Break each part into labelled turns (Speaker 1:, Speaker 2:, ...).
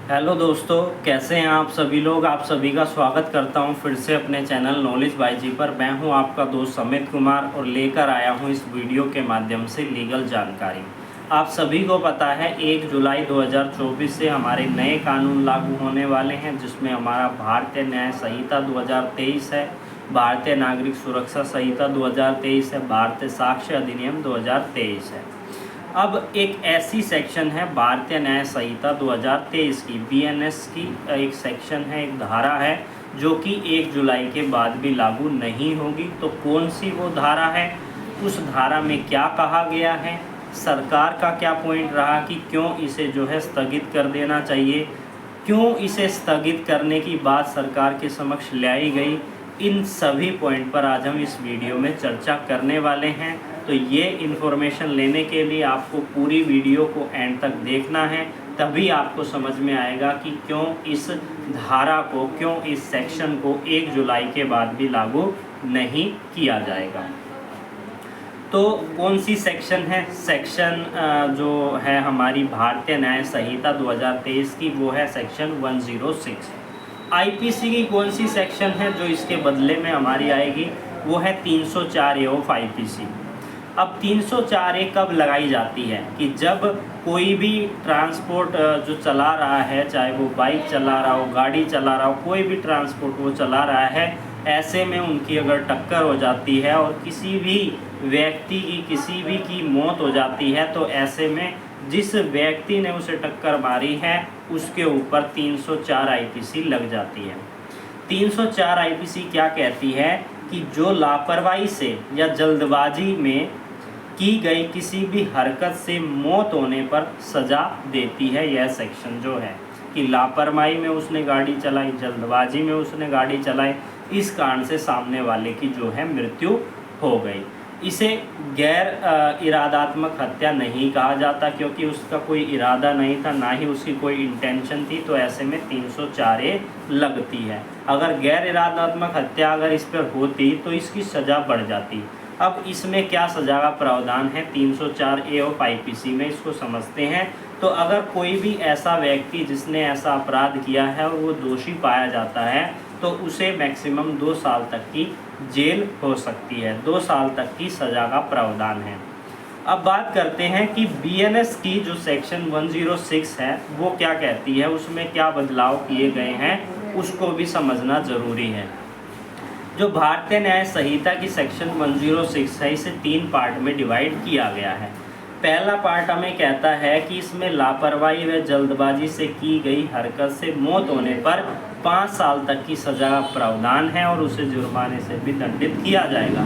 Speaker 1: Hello दोस्तों, कैसे हैं आप सभी लोग। आप सभी का स्वागत करता हूं फिर से अपने चैनल नॉलेज बाय जी पर। मैं हूं आपका दोस्त समित कुमार और लेकर आया हूं इस वीडियो के माध्यम से लीगल जानकारी। आप सभी को पता है 1 जुलाई 2024 से हमारे नए कानून लागू होने वाले हैं, जिसमें हमारा भारतीय न्याय संहिता 2023 है, भारतीय नागरिक सुरक्षा संहिता 2023 है, भारतीय साक्ष्य अधिनियम 2023 है। अब एक ऐसी सेक्शन है भारतीय न्याय संहिता 2023 की, बीएनएस की एक सेक्शन है, एक धारा है जो कि 1 जुलाई के बाद भी लागू नहीं होगी। तो कौन सी वो धारा है, उस धारा में क्या कहा गया है, सरकार का क्या पॉइंट रहा कि क्यों इसे जो है स्थगित कर देना चाहिए, क्यों इसे स्थगित करने की बात सरकार के समक्ष लाई गई, इन सभी पॉइंट पर आज हम इस वीडियो में चर्चा करने वाले हैं। तो ये इन्फॉर्मेशन लेने के लिए आपको पूरी वीडियो को एंड तक देखना है, तभी आपको समझ में आएगा कि क्यों इस धारा को, क्यों इस सेक्शन को 1 जुलाई के बाद भी लागू नहीं किया जाएगा। तो कौन सी सेक्शन है, सेक्शन जो है हमारी भारतीय न्याय संहिता 2023 की, वो है सेक्शन 106। आईपीसी की कौन सी सेक्शन है जो इसके बदले में हमारी आएगी, वो है 304A ऑफ आईपीसी। अब 304A कब लगाई जाती है कि जब कोई भी ट्रांसपोर्ट जो चला रहा है, चाहे वो बाइक चला रहा हो, गाड़ी चला रहा हो, कोई भी ट्रांसपोर्ट वो चला रहा है, ऐसे में उनकी अगर टक्कर हो जाती है और किसी भी व्यक्ति की, किसी भी की मौत हो जाती है, तो ऐसे में जिस व्यक्ति ने उसे टक्कर मारी है उसके ऊपर 304 आईपीसी लग जाती है। 304 आईपीसी क्या कहती है कि जो लापरवाही से या जल्दबाजी में की गई किसी भी हरकत से मौत होने पर सज़ा देती है, यह सेक्शन जो है कि लापरवाही में उसने गाड़ी चलाई, जल्दबाजी में उसने गाड़ी चलाई, इस कारण से सामने वाले की जो है मृत्यु हो गई। इसे गैर इरादात्मक हत्या नहीं कहा जाता, क्योंकि उसका कोई इरादा नहीं था, ना ही उसकी कोई इंटेंशन थी, तो ऐसे में 304A लगती है। अगर गैर इरादात्मक हत्या अगर इस पर होती तो इसकी सज़ा बढ़ जाती। अब इसमें क्या सज़ा का प्रावधान है 304A ऑफ आईपीसी में, इसको समझते हैं। तो अगर कोई भी ऐसा व्यक्ति जिसने ऐसा अपराध किया है और वो दोषी पाया जाता है, तो उसे मैक्सिमम 2 साल तक की जेल हो सकती है, 2 साल तक की सज़ा का प्रावधान है। अब बात करते हैं कि बीएनएस की जो सेक्शन 106 है वो क्या कहती है, उसमें क्या बदलाव किए गए हैं, उसको भी समझना ज़रूरी है। जो भारतीय न्याय संहिता की सेक्शन 106 है, इसे 3 पार्ट में डिवाइड किया गया है। पहला पार्ट हमें कहता है कि इसमें लापरवाही व जल्दबाजी से की गई हरकत से मौत होने पर 5 साल तक की सज़ा का प्रावधान है और उसे जुर्माने से भी दंडित किया जाएगा।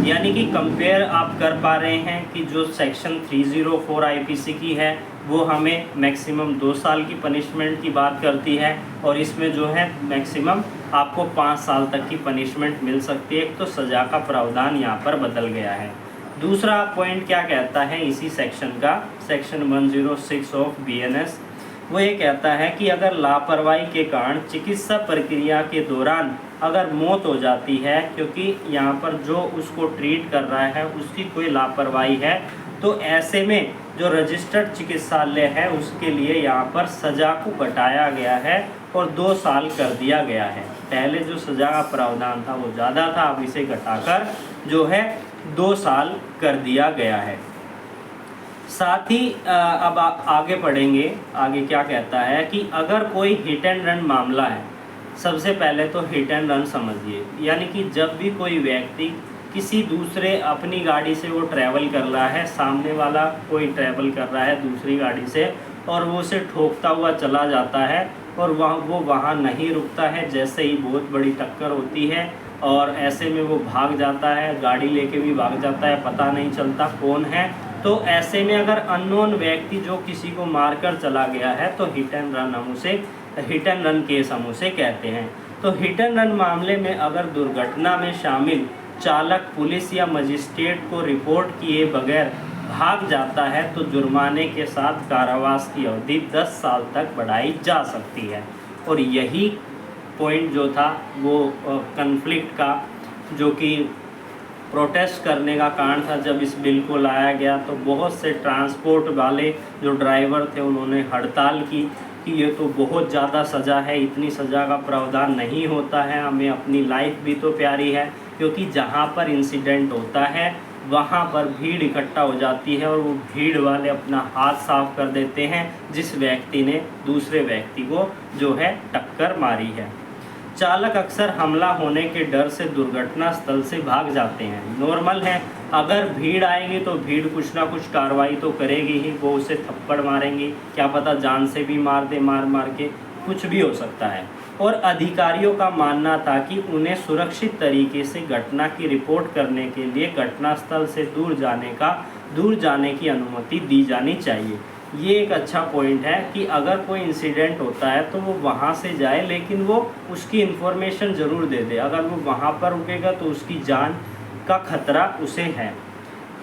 Speaker 1: यानी कि कंपेयर आप कर पा रहे हैं कि जो सेक्शन 304 आईपीसी की है वो हमें मैक्सिमम 2 साल की पनिशमेंट की बात करती है, और इसमें जो है मैक्सिमम आपको 5 साल तक की पनिशमेंट मिल सकती है। तो सज़ा का प्रावधान यहाँ पर बदल गया है। दूसरा पॉइंट क्या कहता है इसी सेक्शन का, सेक्शन 106 ऑफ बीएनएस, वो ये कहता है कि अगर लापरवाही के कारण चिकित्सा प्रक्रिया के दौरान अगर मौत हो जाती है, क्योंकि यहाँ पर जो उसको ट्रीट कर रहा है उसकी कोई लापरवाही है, तो ऐसे में जो रजिस्टर्ड चिकित्सालय है उसके लिए यहाँ पर सज़ा को घटाया गया है और 2 साल कर दिया गया है। पहले जो सज़ा का प्रावधान था वो ज़्यादा था, अब इसे घटाकर जो है 2 साल कर दिया गया है। साथ ही अब आगे पढ़ेंगे, आगे क्या कहता है कि अगर कोई हिट एंड रन मामला है, सबसे पहले तो हिट एंड रन समझिए, यानी कि जब भी कोई व्यक्ति किसी दूसरे, अपनी गाड़ी से वो ट्रैवल कर रहा है, सामने वाला कोई ट्रैवल कर रहा है दूसरी गाड़ी से और वो उसे ठोकता हुआ चला जाता है और वो वहाँ नहीं रुकता है, जैसे ही बहुत बड़ी टक्कर होती है और ऐसे में वो भाग जाता है, गाड़ी लेके भी भाग जाता है, पता नहीं चलता कौन है, तो ऐसे में अगर अननोन व्यक्ति जो किसी को मारकर चला गया है तो हिट एंड रन केस हम उसे कहते हैं। तो हिट एंड रन मामले में अगर दुर्घटना में शामिल चालक पुलिस या मजिस्ट्रेट को रिपोर्ट किए बगैर भाग जाता है तो जुर्माने के साथ कारावास की अवधि 10 साल तक बढ़ाई जा सकती है। और यही पॉइंट जो था वो कन्फ्लिक्ट का, जो कि प्रोटेस्ट करने का कारण था, जब इस बिल को लाया गया तो बहुत से ट्रांसपोर्ट वाले जो ड्राइवर थे उन्होंने हड़ताल की कि ये तो बहुत ज़्यादा सज़ा है, इतनी सज़ा का प्रावधान नहीं होता है, हमें अपनी लाइफ भी तो प्यारी है। क्योंकि जहाँ पर इंसिडेंट होता है वहाँ पर भीड़ इकट्ठा हो जाती है और वो भीड़ वाले अपना हाथ साफ कर देते हैं जिस व्यक्ति ने दूसरे व्यक्ति को जो है टक्कर मारी है। चालक अक्सर हमला होने के डर से दुर्घटना स्थल से भाग जाते हैं। नॉर्मल है, अगर भीड़ आएगी तो भीड़ कुछ ना कुछ कार्रवाई तो करेगी ही, वो उसे थप्पड़ मारेंगी, क्या पता जान से भी मार दे, मार मार के कुछ भी हो सकता है। और अधिकारियों का मानना था कि उन्हें सुरक्षित तरीके से घटना की रिपोर्ट करने के लिए घटनास्थल से दूर जाने की अनुमति दी जानी चाहिए। ये एक अच्छा पॉइंट है कि अगर कोई इंसिडेंट होता है तो वो वहाँ से जाए, लेकिन वो उसकी इन्फॉर्मेशन ज़रूर दे दे। अगर वो वहाँ पर रुकेगा तो उसकी जान का खतरा उसे है।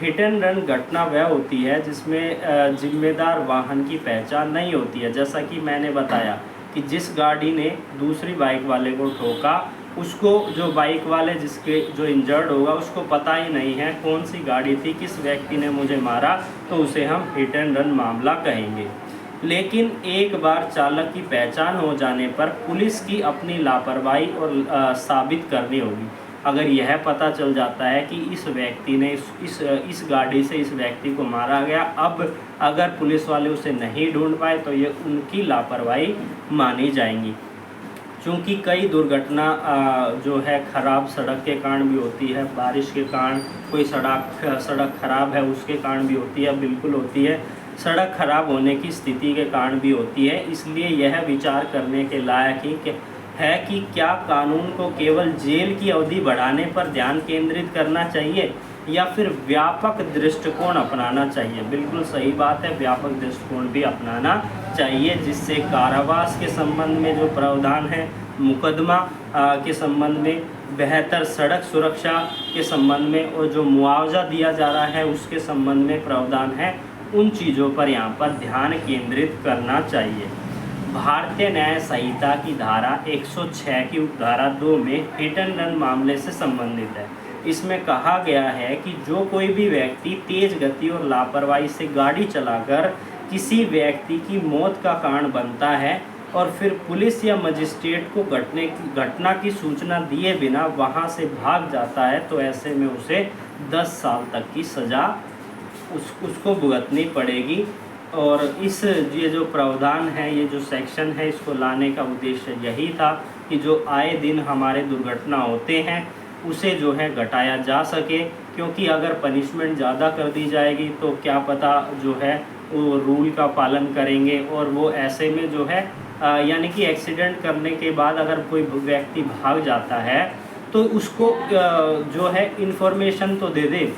Speaker 1: हिट एंड रन घटना वह होती है जिसमें जिम्मेदार वाहन की पहचान नहीं होती है। जैसा कि मैंने बताया कि जिस गाड़ी ने दूसरी बाइक वाले को ठोका, उसको जो बाइक वाले जिसके जो इंजर्ड होगा उसको पता ही नहीं है कौन सी गाड़ी थी, किस व्यक्ति ने मुझे मारा, तो उसे हम हिट एंड रन मामला कहेंगे। लेकिन एक बार चालक की पहचान हो जाने पर पुलिस की अपनी लापरवाही और साबित करनी होगी। अगर यह पता चल जाता है कि इस व्यक्ति ने इस गाड़ी से इस व्यक्ति को मारा गया, अब अगर पुलिस वाले उसे नहीं ढूंढ पाए तो ये उनकी लापरवाही मानी जाएंगी। क्योंकि कई दुर्घटना जो है ख़राब सड़क के कारण भी होती है, बारिश के कारण, कोई सड़क ख़राब है उसके कारण भी होती है, बिल्कुल होती है, सड़क खराब होने की स्थिति के कारण भी होती है। इसलिए यह विचार करने के लायक है कि क्या कानून को केवल जेल की अवधि बढ़ाने पर ध्यान केंद्रित करना चाहिए या फिर व्यापक दृष्टिकोण अपनाना चाहिए। बिल्कुल सही बात है, व्यापक दृष्टिकोण भी अपनाना चाहिए, जिससे कारावास के संबंध में जो प्रावधान है, मुकदमा के संबंध में, बेहतर सड़क सुरक्षा के संबंध में और जो मुआवजा दिया जा रहा है उसके संबंध में प्रावधान है, उन चीज़ों पर यहाँ पर ध्यान केंद्रित करना चाहिए। भारतीय न्याय संहिता की धारा 106 की उपधारा 2 में हिट एंड रन मामले से संबंधित है। इसमें कहा गया है कि जो कोई भी व्यक्ति तेज गति और लापरवाही से गाड़ी चलाकर किसी व्यक्ति की मौत का कारण बनता है और फिर पुलिस या मजिस्ट्रेट को घटना की सूचना दिए बिना वहां से भाग जाता है, तो ऐसे में उसे 10 साल तक की सज़ा उसको भुगतनी पड़ेगी। और ये जो प्रावधान है, ये जो सेक्शन है, इसको लाने का उद्देश्य यही था कि जो आए दिन हमारे दुर्घटना होते हैं उसे जो है घटाया जा सके। क्योंकि अगर पनिशमेंट ज़्यादा कर दी जाएगी तो क्या पता जो है वो रूल का पालन करेंगे, और वो ऐसे में जो है यानी कि एक्सीडेंट करने के बाद अगर कोई व्यक्ति भाग जाता है तो उसको जो है इन्फॉर्मेशन तो दे दे,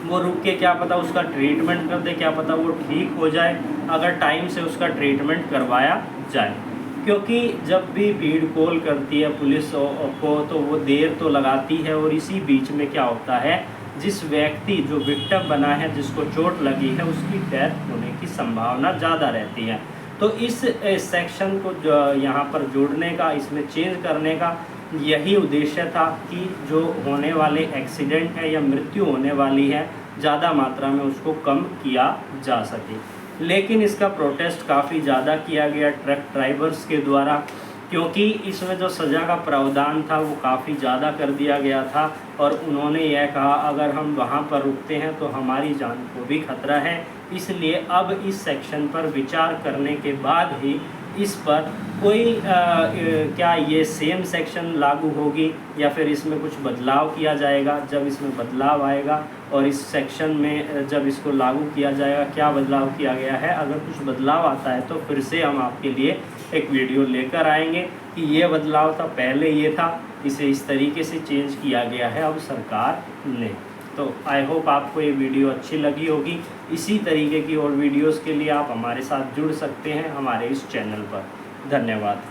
Speaker 1: वो रुक के क्या पता उसका ट्रीटमेंट कर दे, क्या पता वो ठीक हो जाए अगर टाइम से उसका ट्रीटमेंट करवाया जाए। क्योंकि जब भी भीड़ कॉल करती है पुलिस को तो वो देर तो लगाती है, और इसी बीच में क्या होता है, जिस व्यक्ति जो विक्टिम बना है, जिसको चोट लगी है, उसकी डेथ होने की संभावना ज़्यादा रहती है। तो इस सेक्शन को जो यहाँ पर जोड़ने का, इसमें चेंज करने का यही उद्देश्य था कि जो होने वाले एक्सीडेंट है या मृत्यु होने वाली है ज़्यादा मात्रा में उसको कम किया जा सके। लेकिन इसका प्रोटेस्ट काफ़ी ज़्यादा किया गया ट्रक ड्राइवर्स के द्वारा, क्योंकि इसमें जो सज़ा का प्रावधान था वो काफ़ी ज़्यादा कर दिया गया था, और उन्होंने यह कहा अगर हम वहाँ पर रुकते हैं तो हमारी जान को भी खतरा है। इसलिए अब इस सेक्शन पर विचार करने के बाद ही इस पर कोई क्या ये सेम सेक्शन लागू होगी या फिर इसमें कुछ बदलाव किया जाएगा। जब इसमें बदलाव आएगा और इस सेक्शन में जब इसको लागू किया जाएगा क्या बदलाव किया गया है, अगर कुछ बदलाव आता है तो फिर से हम आपके लिए एक वीडियो लेकर आएंगे कि ये बदलाव था, पहले ये था, इसे इस तरीके से चेंज किया गया है अब सरकार ने। तो आई होप आपको ये वीडियो अच्छी लगी होगी। इसी तरीके की और वीडियोस के लिए आप हमारे साथ जुड़ सकते हैं हमारे इस चैनल पर। धन्यवाद।